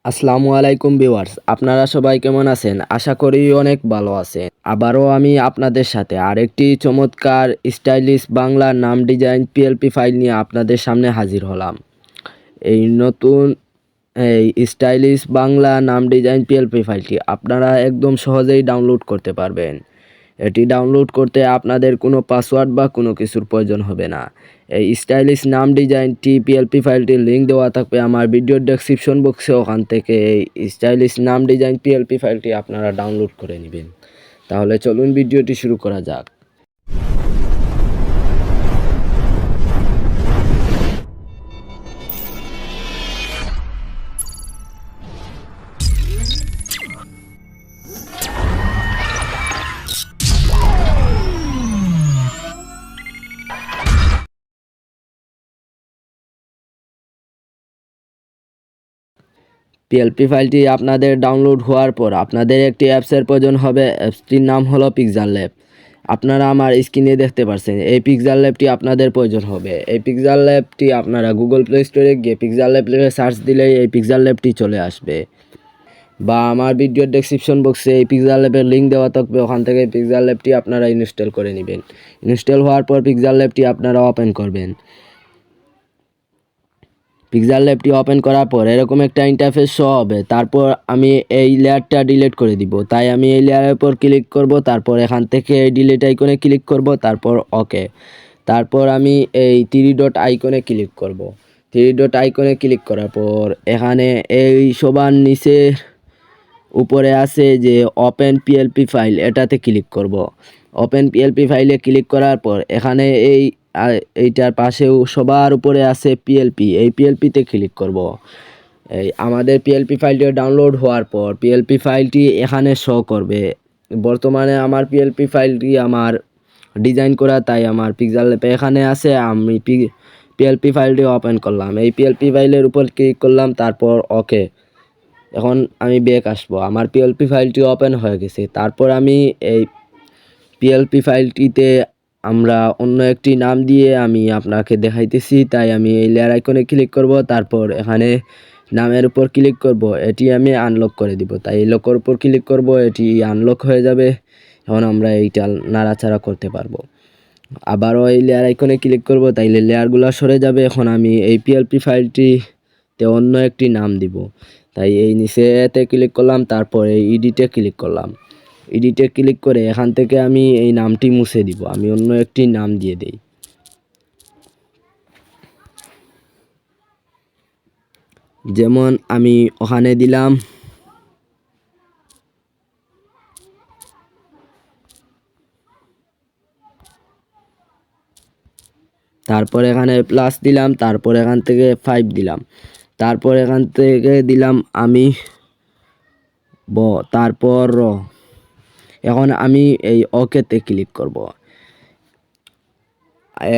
আসসালামু আলাইকুম ভিউয়ার্স, আপনারা সবাই কেমন আছেন? আশা করি অনেক ভালো আছেন। আবারও আমি আপনাদের সাথে আরেকটি চমৎকার স্টাইলিশ বাংলা নাম ডিজাইন পিএলপি ফাইল নিয়ে আপনাদের সামনে হাজির হলাম। এই নতুন এই স্টাইলিশ বাংলা নাম ডিজাইন পিএলপি ফাইলটি আপনারা একদম সহজেই ডাউনলোড করতে পারবেন। এটি ডাউনলোড করতে আপনাদের কোনো পাসওয়ার্ড বা কোনো কিছুর প্রয়োজন হবে না। এই স্টাইলিশ নাম ডিজাইনটি পিএলপি ফাইলটির লিঙ্ক দেওয়া থাকবে আমার ভিডিওর ডেসক্রিপশন বক্সে। ওখান থেকে এই স্টাইলিশ নাম ডিজাইন পিএলপি ফাইলটি আপনারা ডাউনলোড করে নেবেন। তাহলে চলুন ভিডিওটি শুরু করা যাক। পিএলপি ফাইলটি আপনাদের ডাউনলোড হওয়ার পর আপনাদের একটি অ্যাপসের প্রয়োজন হবে। অ্যাপসটির নাম হলো পিক্সেলল্যাব। আপনারা আমার স্ক্রিনে দেখতে পাচ্ছেন এই পিক্সেলল্যাবটি আপনাদের প্রয়োজন হবে। এই পিক্সেলল্যাবটি আপনারা গুগল প্লে স্টোরে গিয়ে পিক্সেলল্যাব লিখে সার্চ দিলেই এই পিক্সেলল্যাবটি চলে আসবে, বা আমার ভিডিওর ডেসক্রিপশন বক্সে এই পিক্সেলল্যাবের লিঙ্ক দেওয়া থাকবে। ওখান থেকে পিক্সেলল্যাবটি আপনারা ইনস্টল করে নেবেন। ইনস্টল হওয়ার পর পিক্সেলল্যাবটি আপনারা ওপেন করবেন। পিক্সেলল্যাবটি ওপেন করার পর এরকম একটা ইন্টারফেস শো হবে। তারপর আমি এই লেয়ারটা ডিলিট করে দিব, তাই আমি এই লেয়ারের উপর ক্লিক করব। তারপর এখান থেকে ডিলিট আইকনে ক্লিক করব, তারপর ওকে। তারপর আমি এই 3 ডট আইকনে ক্লিক করব। 3 ডট আইকনে ক্লিক করার পর এখানে এই সবার নিচে উপরে আছে যে ওপেন পিএলপি ফাইল, এটাতে ক্লিক করব। ওপেন পিএলপি ফাইলে ক্লিক করার পর এখানে এইটার পাশেও সবার উপরে আছে পিএলপি, এই পিএলপিতে ক্লিক করব। এই আমাদের পিএলপি ফাইলটি ডাউনলোড হওয়ার পর পিএলপি ফাইলটি এখানে শো করবে। বর্তমানে আমার পিএলপি ফাইলটি আমার ডিজাইন করা, তাই আমার পিক্সেলল্যাব এখানে আছে। আমি পিএলপি ফাইলটি ওপেন করলাম, এই পিএলপি ফাইলের উপর ক্লিক করলাম, তারপর ওকে। এখন আমি ব্যাক আসবো, আমার পিএলপি ফাইলটি ওপেন হয়ে গেছে। তারপর আমি এই পিএলপি ফাইলটিতে আমরা অন্য একটি নাম দিয়ে আমি আপনাকে দেখাইতেছি, তাই আমি এই লেয়ার আইকনে ক্লিক করব। তারপর এখানে নামের উপর ক্লিক করব, এটি আমি আনলক করে দিব। তাই এই লকের উপর ক্লিক করব, এটি আনলক হয়ে যাবে। এখন আমরা এইটা নাড়াচাড়া করতে পারবো। আবারও এই লেয়ার আইকনে ক্লিক করব, তাইলে লেয়ারগুলো সরে যাবে। এখন আমি এই পিএলপি ফাইলটিতে অন্য একটি নাম দিব, তাই এই নিচেতে ক্লিক করলাম। তারপর এই এডিটে ক্লিক করলাম। এডিটে ক্লিক করে এখান থেকে আমি এই নামটি মুছে দিব, আমি অন্য একটি নাম দিয়ে দেই। যেমন আমি ওখানে দিলাম তারপর এখানে প্লাস দিলাম, তারপর এখান থেকে 5 দিলাম, তারপর এখান থেকে দিলাম আমি তারপর এখন আমি এই ওকেতে ক্লিক করব।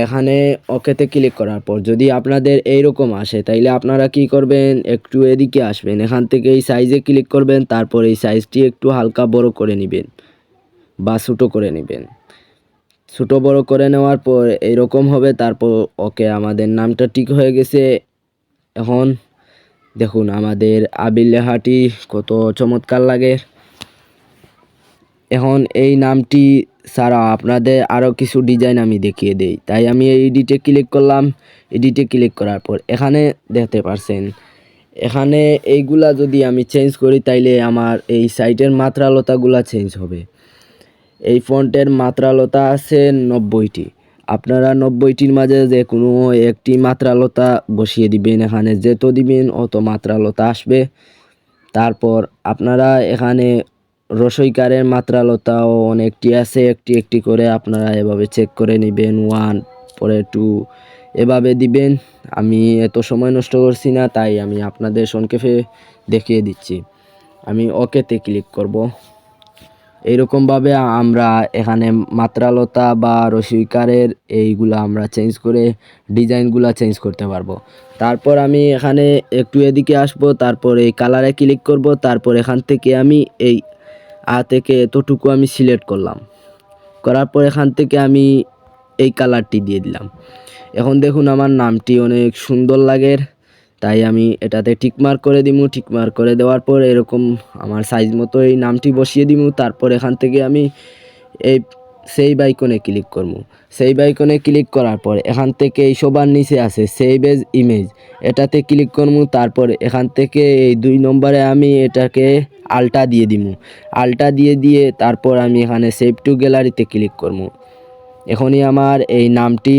এখানে ওকেতে ক্লিক করার পর যদি আপনাদের এইরকম আসে, তাইলে আপনারা কি করবেন, একটু এদিকে আসবেন, এখান থেকে এই সাইজে ক্লিক করবেন। তারপর এই সাইজটি একটু হালকা বড় করে নেবেন বা ছোটো করে নেবেন। ছোটো বড় করে নেওয়ার পর এইরকম হবে। তারপর ওকে, আমাদের নামটা ঠিক হয়ে গেছে। এখন দেখুন আমাদের আবির লেখাটি কত চমৎকার লাগে। এখন এই নামটি ছাড়া আপনাদের আরও কিছু ডিজাইন আমি দেখিয়ে দেই, তাই আমি এই এডিটে ক্লিক করলাম। এডিটে ক্লিক করার পর এখানে দেখতে পারছেন, এখানে এইগুলা যদি আমি চেঞ্জ করি, তাইলে আমার এই সাইটের মাত্রালতাগুলা চেঞ্জ হবে। এই ফন্টের মাত্রালতা আছে 90টি। আপনারা 90টির মাঝে যে কোনো একটি মাত্রালতা বসিয়ে দিবেন, এখানে যত দিবেন অত মাত্রালতা আসবে। তারপর আপনারা এখানে রসইকারের মাত্রালতাও অনেকটি আছে, একটি একটি করে আপনারা এভাবে চেক করে নেবেন। 1 পরে 2 এভাবে দিবেন। আমি এত সময় নষ্ট করছি না, তাই আমি আপনাদের সংক্ষেপে দেখিয়ে দিচ্ছি। আমি ওকেতে ক্লিক করব। এইরকমভাবে আমরা এখানে মাত্রালতা বা রসইকারের এইগুলা আমরা চেঞ্জ করে ডিজাইনগুলা চেঞ্জ করতে পারবো। তারপর আমি এখানে একটু এদিকে আসব, তারপর এই কালারে ক্লিক করব। তারপর এখান থেকে আমি এই থেকে এতটুকু আমি সিলেক্ট করলাম, করার পর এখান থেকে আমি এই কালারটি দিয়ে দিলাম। এখন দেখুন আমার নামটি অনেক সুন্দর লাগে। তাই আমি এটাতে টিকমার্ক করে দিমু। টিকমার্ক করে দেওয়ার পর এরকম আমার সাইজ মতো এই নামটি বসিয়ে দিমু। তারপর এখান থেকে আমি এই সেভ আইকনে ক্লিক করবো। সেভ আইকনে ক্লিক করার পর এখান থেকে এই সবার নিচে আছে সেভ এজ ইমেজ, এটাতে ক্লিক করবো। তারপর এখান থেকে এই 2 নম্বরে আমি এটাকে আলটা দিয়ে দিমু। আলটা দিয়ে তারপর আমি এখানে সেভ টু গ্যালারিতে ক্লিক করবো। এখনই আমার এই নামটি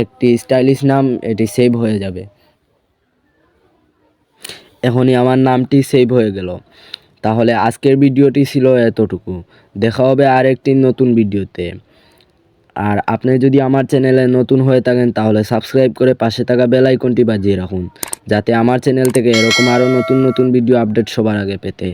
একটি স্টাইলিশ নাম, এটি সেভ হয়ে যাবে। এখনই আমার নামটি সেভ হয়ে গেল। তাহলে আজকের ভিডিওটি ছিল এতটুকু। দেখা হবে আর একটি নতুন ভিডিওতে। আর আপনি যদি আমার চ্যানেলে নতুন হয়ে থাকেন তাহলে সাবস্ক্রাইব করে পাশে থাকা বেল আইকনটি বাজিয়ে রাখুন, যাতে আমার চ্যানেল থেকে এরকম আরও নতুন নতুন ভিডিও আপডেট সবার আগে পেতে।